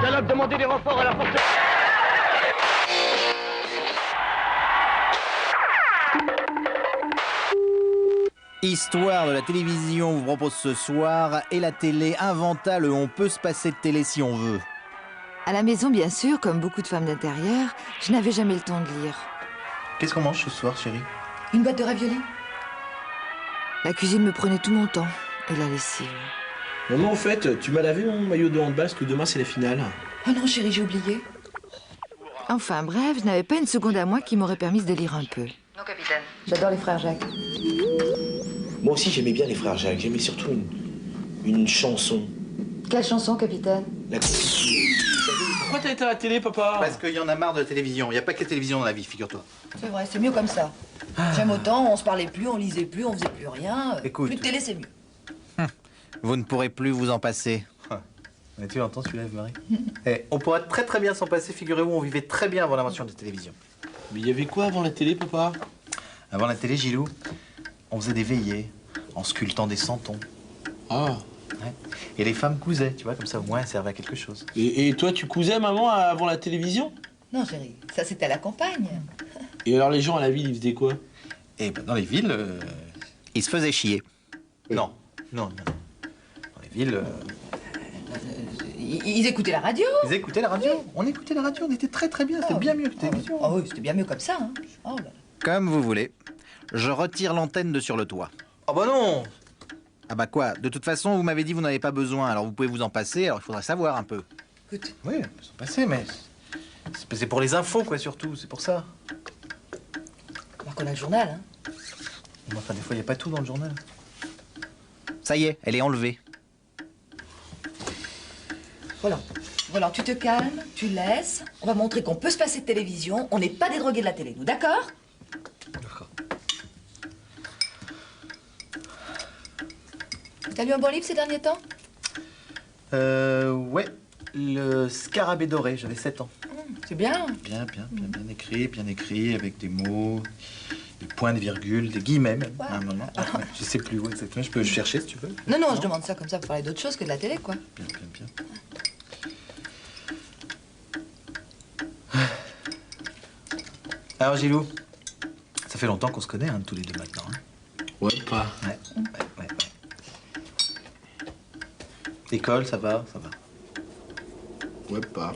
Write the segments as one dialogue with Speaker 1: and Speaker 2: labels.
Speaker 1: Dialogue, demandez des renforts à la porte.
Speaker 2: Histoire de la télévision vous propose ce soir, et la télé inventa le on peut se passer de télé si on veut.
Speaker 3: À la maison, bien sûr, comme beaucoup de femmes d'intérieur, je n'avais jamais le temps de lire.
Speaker 2: Qu'est-ce qu'on mange ce soir, chérie?
Speaker 3: Une boîte de raviolis. La cuisine me prenait tout mon temps, et la lessive.
Speaker 4: Maman, en fait, tu m'as lavé mon maillot de handball parce que demain c'est la finale.
Speaker 3: Oh non, chérie, j'ai oublié. Enfin bref, je n'avais pas une seconde à moi qui m'aurait permis de lire un peu. Non, capitaine. J'adore les frères Jacques.
Speaker 4: Moi aussi j'aimais bien les frères Jacques, j'aimais surtout une chanson.
Speaker 3: Quelle chanson, capitaine?
Speaker 4: La Pourquoi t'as été à la télé, papa?
Speaker 2: Parce qu'il y en a marre de la télévision. Il n'y a pas que la télévision dans la vie, figure-toi.
Speaker 5: C'est vrai, c'est mieux comme ça. J'aime autant, on se parlait plus, on lisait plus, on faisait plus rien.
Speaker 2: Écoute.
Speaker 5: Plus de télé, c'est mieux.
Speaker 2: Vous ne pourrez plus vous en passer. Mais tu l'entends celui-là, Marie? On pourrait très très bien s'en passer, figurez-vous, on vivait très bien avant l'invention de la télévision.
Speaker 4: Mais il y avait quoi avant la télé, papa?
Speaker 2: Avant la télé, Gilou, on faisait des veillées en sculptant des santons.
Speaker 4: Ah.
Speaker 2: Ouais. Et les femmes cousaient, tu vois, comme ça au moins elles servaient à quelque chose.
Speaker 4: Et toi, tu cousais, maman, avant la télévision?
Speaker 5: Non, chérie, ça c'était à la campagne.
Speaker 4: Et alors les gens à la ville, ils faisaient quoi?
Speaker 2: Et ben, dans les villes, ils se faisaient chier. Non. Dans les villes...
Speaker 5: Ils écoutaient la radio.
Speaker 2: Ils écoutaient la radio. On écoutait la radio, on était très très bien, c'était bien mieux que la télévision.
Speaker 5: Ah oui, c'était bien mieux comme ça. Hein. Oh là.
Speaker 2: Comme vous voulez. Je retire l'antenne de sur le toit.
Speaker 4: Ah bah non!
Speaker 2: Ah bah quoi? De toute façon, vous m'avez dit que vous n'en avez pas besoin, alors vous pouvez vous en passer, alors il faudra savoir un peu.
Speaker 5: Écoute.
Speaker 2: Oui, on peut s'en passer, mais... C'est pour les infos, quoi, surtout, c'est pour ça.
Speaker 5: Alors qu'on a le journal, hein.
Speaker 2: Mais enfin, des fois, il n'y a pas tout dans le journal. Ça y est, elle est enlevée.
Speaker 5: Voilà, tu te calmes, tu laisses. On va montrer qu'on peut se passer de télévision. On n'est pas des drogués de la télé, nous, d'accord?
Speaker 2: D'accord.
Speaker 5: T'as lu un bon livre ces derniers temps?
Speaker 2: Ouais. Le Scarabée doré, j'avais 7 ans.
Speaker 5: C'est bien.
Speaker 2: Bien écrit, avec des mots, des points de virgule, des guillemets même, à un moment. Ouais, je sais plus où exactement, je peux le chercher si tu veux.
Speaker 5: Non, je demande ça comme ça pour parler d'autre chose que de la télé, quoi.
Speaker 2: Bien. Alors, Gilou, ça fait longtemps qu'on se connaît, hein, tous les deux maintenant. Hein.
Speaker 4: Ouais, pas.
Speaker 2: Ouais. L'école, ça va?
Speaker 4: Ouais, pas.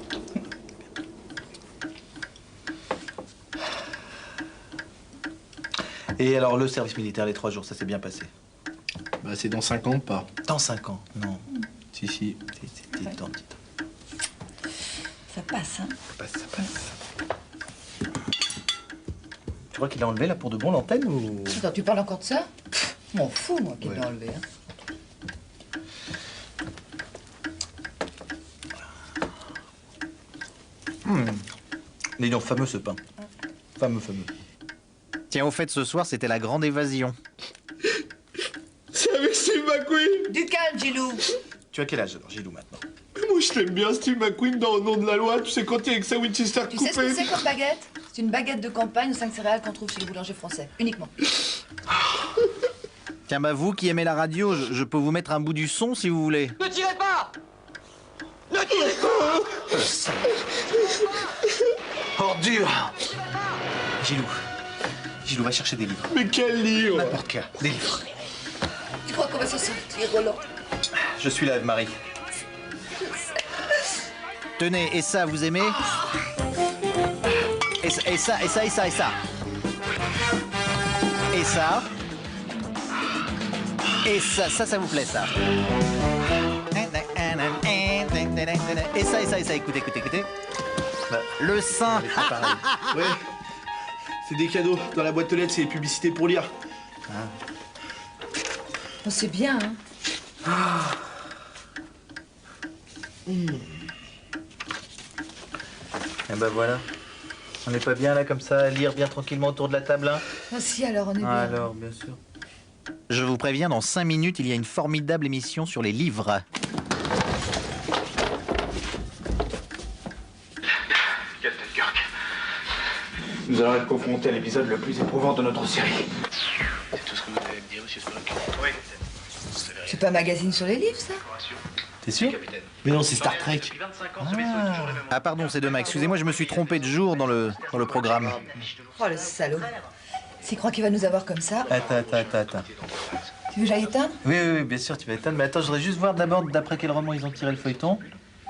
Speaker 2: Et alors, le service militaire, les 3 jours, ça s'est bien passé?
Speaker 4: Bah, c'est dans 5 ans, pas.
Speaker 2: Dans 5 ans? Non.
Speaker 4: Si.
Speaker 2: Dis donc.
Speaker 5: Ça passe, hein.
Speaker 2: Ça passe. Tu crois qu'il a enlevé, là, pour de bon, l'antenne, ou...
Speaker 5: Attends, tu parles encore de ça? M'en fous, moi, qu'il
Speaker 2: Ouais.
Speaker 5: l'ait enlevé, hein.
Speaker 2: Dis donc, fameux ce pain. Fameux. Tiens, au fait, ce soir, c'était la grande évasion.
Speaker 4: C'est avec Steve McQueen!
Speaker 5: Du calme, Gilou.
Speaker 2: Tu as quel âge, alors, Gilou, maintenant?
Speaker 4: Mais moi, je l'aime bien, Steve McQueen, dans Le Nom de la Loi. Tu sais, quand il est avec sa Winchester
Speaker 5: Tu
Speaker 4: coupée.
Speaker 5: sais ce que c'est comme baguette? C'est une baguette de campagne aux 5 céréales qu'on trouve chez les boulangers français, uniquement.
Speaker 2: Tiens, bah, vous qui aimez la radio, je peux vous mettre un bout du son, si vous voulez.
Speaker 1: Ne tirez pas! Ne tirez pas!
Speaker 2: Ordure! Gilou, va chercher des livres.
Speaker 4: Mais quel livre!
Speaker 2: N'importe quoi, des livres.
Speaker 5: Tu crois qu'on va s'en sortir, Roland?
Speaker 2: Je suis là, Marie. Tenez, et ça, vous aimez? Et ça. Et ça. Et ça vous plaît, ça. Et ça, écoutez. Le sein.
Speaker 4: Ouais. C'est des cadeaux. Dans la boîte aux lettres, c'est les publicités pour lire.
Speaker 5: Oh, c'est bien, hein.
Speaker 2: Et ben voilà. On n'est pas bien là comme ça, à lire bien tranquillement autour de la table, hein?
Speaker 5: Ah si, alors, on est bien.
Speaker 2: Alors, bien sûr. Je vous préviens, dans 5 minutes, il y a une formidable émission sur les livres.
Speaker 6: Captain Kirk, nous allons être confrontés à l'épisode le plus éprouvant de notre série. C'est tout ce que vous avez à me dire, monsieur Spock? Oui,
Speaker 5: C'est pas un magazine sur les livres, ça?
Speaker 2: T'es sûr?
Speaker 4: Mais non, c'est Star Trek.
Speaker 2: Ah pardon, c'est demain. Excusez-moi, je me suis trompé de jour dans le programme.
Speaker 5: Oh, le salaud. S'il croit qu'il va nous avoir comme ça...
Speaker 2: Attends.
Speaker 5: Tu veux que j'aille éteindre?
Speaker 2: Oui, bien sûr, tu vas éteindre. Mais attends, je voudrais juste voir d'abord d'après quel roman ils ont tiré le feuilleton.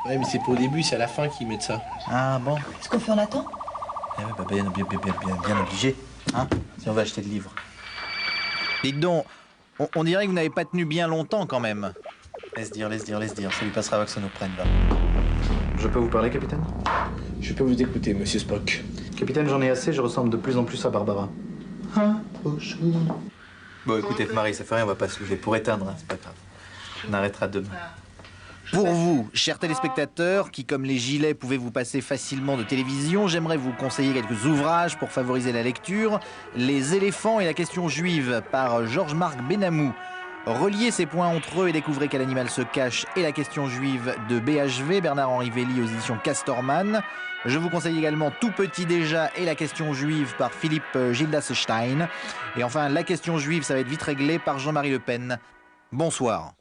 Speaker 4: Ouais, mais c'est pas au début, c'est à la fin qu'ils mettent ça.
Speaker 2: Ah bon?
Speaker 5: Ce qu'on fait, on attend?
Speaker 2: Eh ouais, bah, bien obligé, hein, si on veut acheter le livre. Dites donc, on dirait que vous n'avez pas tenu bien longtemps quand même. Laisse dire, ça lui passera avant que ça nous prenne là. Je peux vous parler, capitaine?
Speaker 4: Je peux vous écouter, monsieur Spock.
Speaker 2: Capitaine, j'en ai assez, je ressemble de plus en plus à Barbara. Bon, écoutez, Marie, ça fait rien, on va pas se lever pour éteindre, hein, c'est pas grave. On arrêtera demain. Pour vous, chers téléspectateurs, qui comme les gilets pouvaient vous passer facilement de télévision, j'aimerais vous conseiller quelques ouvrages pour favoriser la lecture. Les éléphants et la question juive par Georges-Marc Benamou. Reliez ces points entre eux et découvrez quel animal se cache et la question juive de BHV, Bernard-Henri Velly aux éditions Castorman. Je vous conseille également Tout petit déjà et la question juive par Philippe Gildas Stein. Et enfin, la question juive, ça va être vite réglé par Jean-Marie Le Pen. Bonsoir.